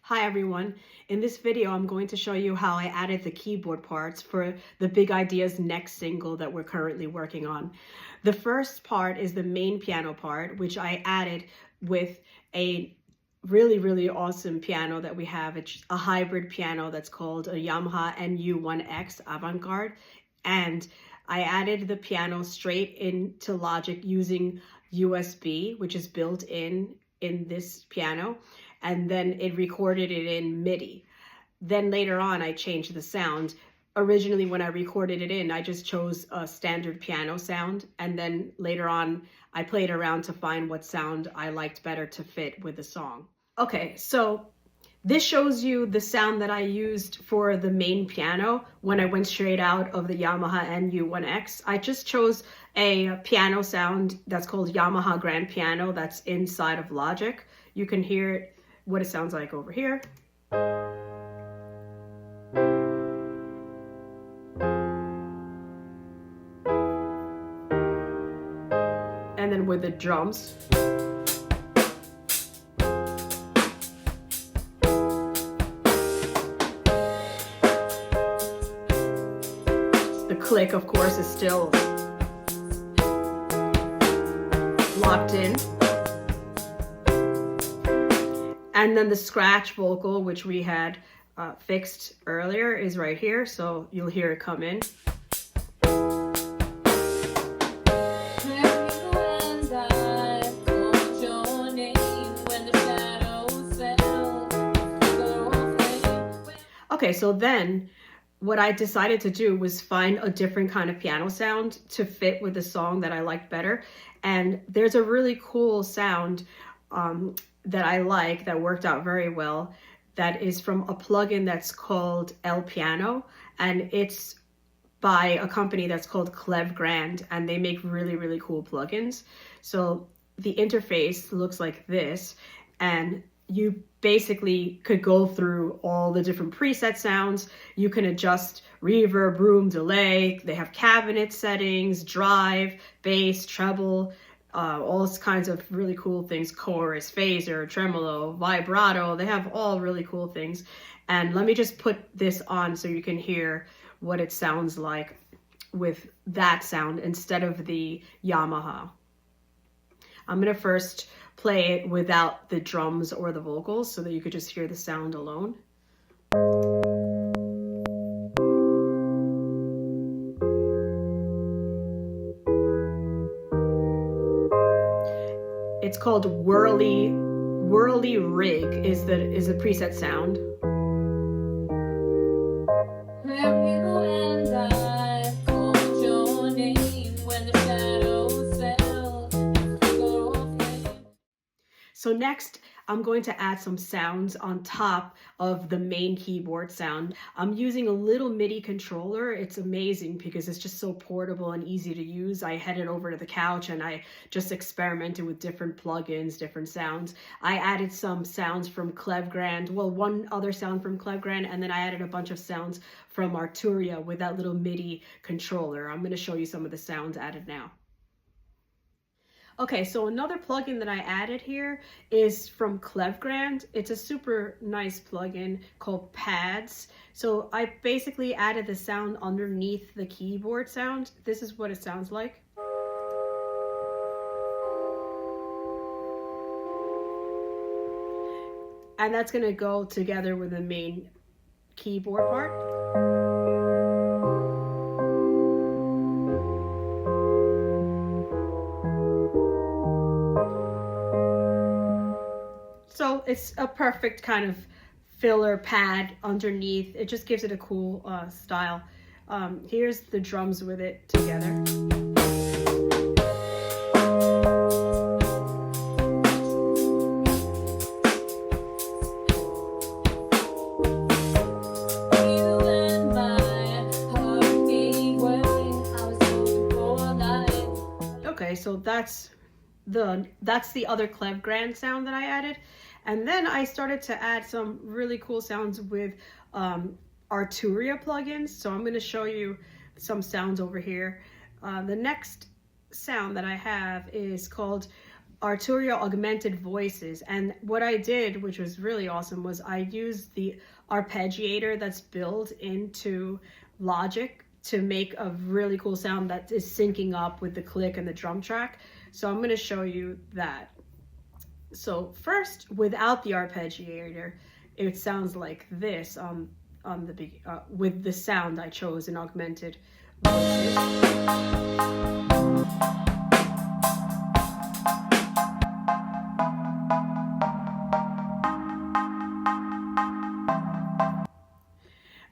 Hi everyone. In this video, I'm going to show you how I added the keyboard parts for the Big Ideas next single that we're currently working on. The first part is the main piano part, which I added with a really awesome piano that we have. It's a hybrid piano that's called a Yamaha NU1X Avant-Garde. And I added the piano straight into Logic using USB, which is built in this piano. And then it recorded it in MIDI. Then later on, I changed the sound. Originally, when I recorded it in, I just chose a standard piano sound. And then later on, I played around to find what sound I liked better to fit with the song. Okay, so this shows you the sound that I used for the main piano when I went straight out of the Yamaha NU1X. I just chose a piano sound that's called Yamaha Grand Piano that's inside of Logic. You can hear what it sounds like over here. And then with the drums. The click, of course, is still locked in. And then the scratch vocal, which we had fixed earlier, is right here. So you'll hear it come in. Okay, so then what I decided to do was find a different kind of piano sound to fit with the song that I liked better. And there's a really cool sound that I like that worked out very well, that is from a plugin that's called El Piano, and it's by a company that's called Clevgrand, and they make really cool plugins. So the interface looks like this, and you basically could go through all the different preset sounds. You can adjust reverb, room, delay. They have cabinet settings, drive, bass, treble, all kinds of really cool things, chorus, phaser, tremolo, vibrato. They have all really cool things. And let me just put this on so you can hear what it sounds like with that sound instead of the Yamaha. I'm gonna first play it without the drums or the vocals so that you could just hear the sound alone. It's called Whirly Rig is the preset sound. So next, I'm going to add some sounds on top of the main keyboard sound. I'm using a little MIDI controller. It's amazing because it's just so portable and easy to use. I headed over to the couch and I just experimented with different plugins, different sounds. I added some sounds from Clevgrand, well, one other sound from Clevgrand, and then I added a bunch of sounds from Arturia with that little MIDI controller. I'm going to show you some of the sounds added now. Okay, so another plugin that I added here is from Clevgrand. It's a super nice plugin called Pads. So I basically added the sound underneath the keyboard sound. This is what it sounds like. And that's gonna go together with the main keyboard part. So it's a perfect kind of filler pad underneath. It just gives it a cool style. Here's the drums with it together. Okay, so that's the other Clevgrand sound that I added. And then I started to add some really cool sounds with Arturia plugins. So I'm going to show you some sounds over here. The next sound that I have is called Arturia augmented voices. And what I did, which was really awesome, was I used the arpeggiator that's built into Logic to make a really cool sound that is syncing up with the click and the drum track. So I'm going to show you that. So first, without the arpeggiator, it sounds like this with the sound I chose in augmented voices.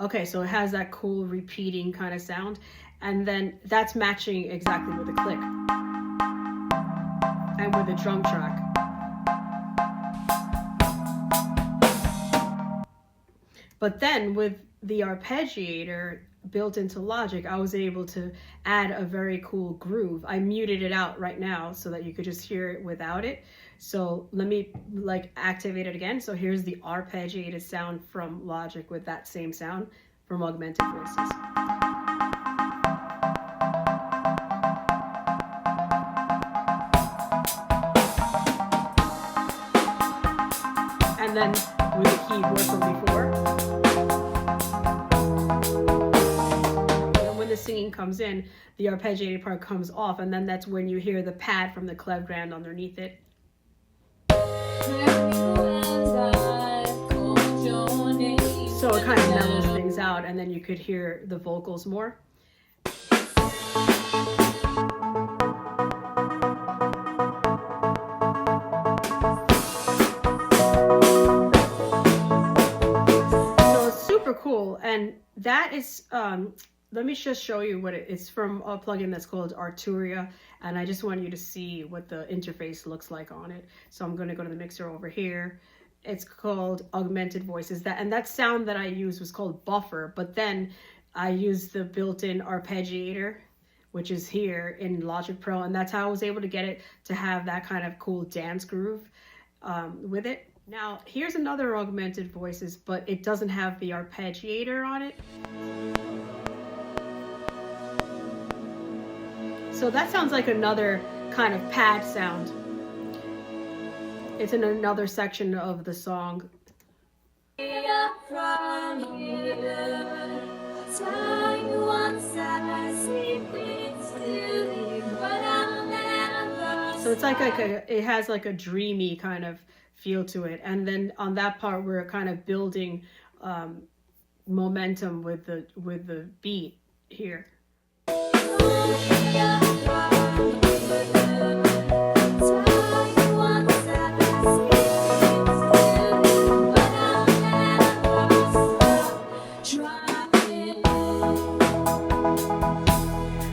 Okay, so it has that cool repeating kind of sound, and then that's matching exactly with the click and with the drum track. But then with the arpeggiator built into Logic, I was able to add a very cool groove. I muted it out right now so that you could just hear it without it. So let me activate it again. So here's the arpeggiated sound from Logic with that same sound from augmented voices. And then with the keyboard from before. And when the singing comes in, the arpeggiated part comes off, and then that's when you hear the pad from the clef grand underneath it. So it kind of mellows things out, and then you could hear the vocals more. So it's super cool, and that is, let me just show you what it's from a plugin that's called Arturia, and I just want you to see what the interface looks like on it. So I'm going to go to the mixer over here. It's called Augmented Voices. And that sound that I used was called Buffer, but then I used the built-in arpeggiator, which is here in Logic Pro, and that's how I was able to get it to have that kind of cool dance groove with it. Now, here's another Augmented Voices, but it doesn't have the arpeggiator on it. So that sounds like another kind of pad sound. It's in another section of the song. So it's like it has like a dreamy kind of feel to it. And then on that part, we're kind of building momentum with the beat here.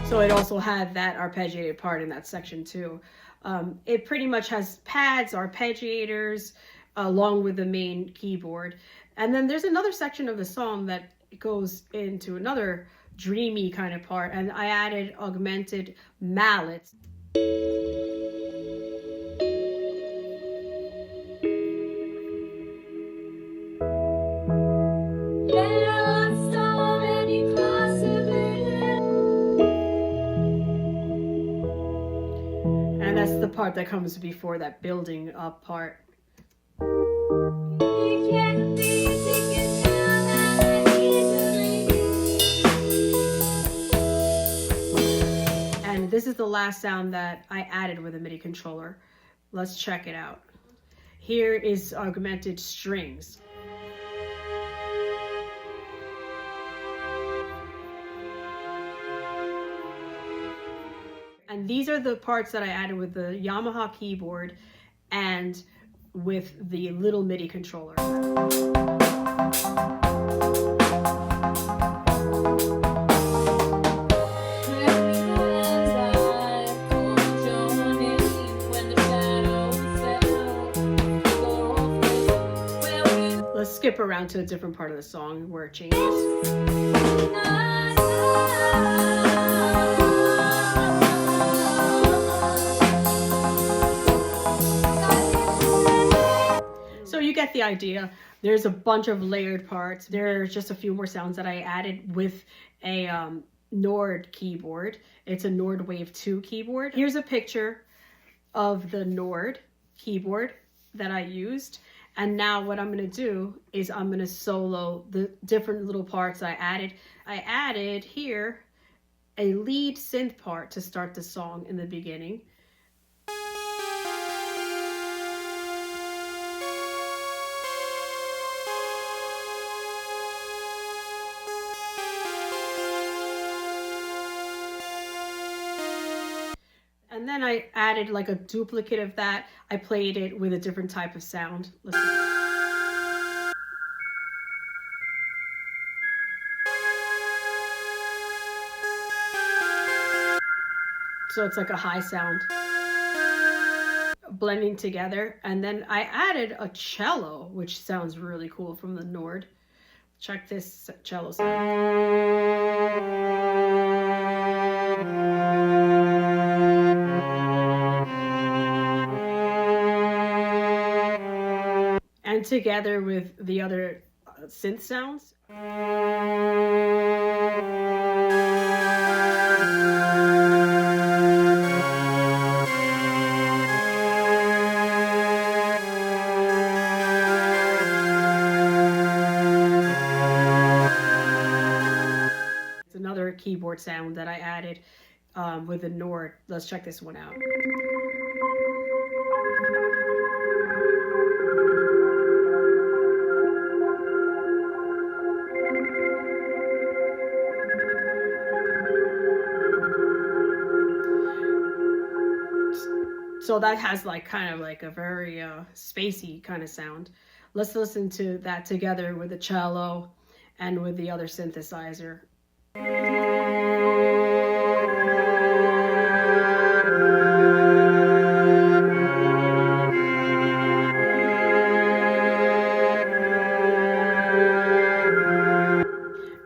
So it also had that arpeggiated part in that section too. It pretty much has pads, arpeggiators, along with the main keyboard. And then there's another section of the song that goes into another dreamy kind of part, and I added augmented mallets. And that's the part that comes before that building up part. And this is the last sound that I added with a MIDI controller. Let's check it out. Here is augmented strings. And these are the parts that I added with the Yamaha keyboard and with the little MIDI controller. Let's skip around to a different part of the song where it changes. So you get the idea. There's a bunch of layered parts. There's just a few more sounds that I added with a Nord keyboard. It's a Nord Wave 2 keyboard. Here's a picture of the Nord keyboard that I used. And now what I'm going to do is I'm going to solo the different little parts I added. I added here a lead synth part to start the song in the beginning. And then I added like a duplicate of that. I played it with a different type of sound. Listen. So it's like a high sound blending together. And then I added a cello, which sounds really cool, from the Nord. Check this cello sound. And together with the other synth sounds. It's another keyboard sound that I added with the Nord. Let's check this one out. So that has like kind of like a very spacey kind of sound. Let's listen to that together with the cello and with the other synthesizer.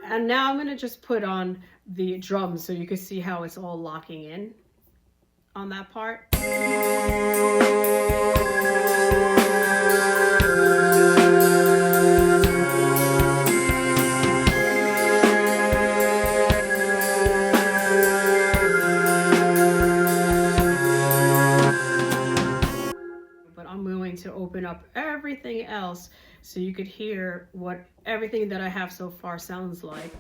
And now I'm going to just put on the drums so you can see how it's all locking in on that part. But I'm going to open up everything else so you could hear what everything that I have so far sounds like.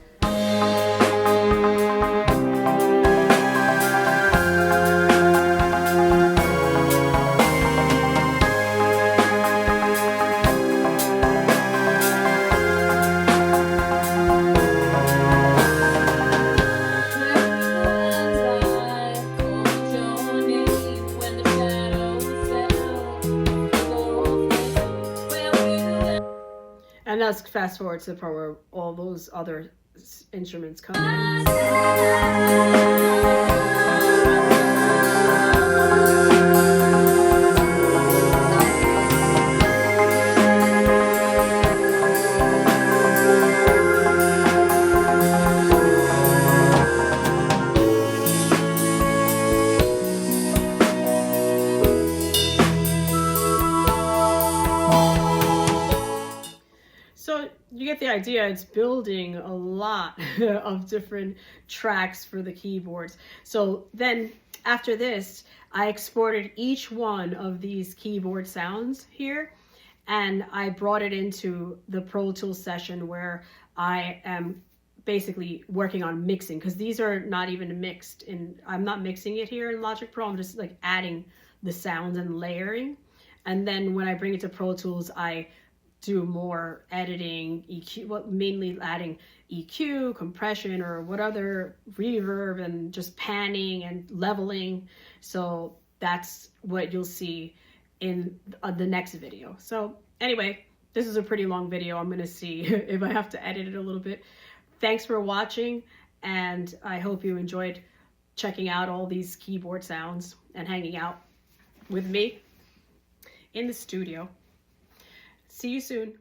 And let's fast forward to the part where all those other instruments come in. So you get the idea. It's building a lot of different tracks for the keyboards. So then after this, I exported each one of these keyboard sounds here, and I brought it into the Pro Tools session where I am basically working on mixing, because these are not even mixed I'm not mixing it here in Logic Pro. I'm just like adding the sounds and layering. And then when I bring it to Pro Tools, I do more editing, EQ, well, mainly adding EQ, compression, or what other reverb, and just panning and leveling. So that's what you'll see in the next video. So anyway, this is a pretty long video. I'm gonna see if I have to edit it a little bit. Thanks for watching, and I hope you enjoyed checking out all these keyboard sounds and hanging out with me in the studio. See you soon.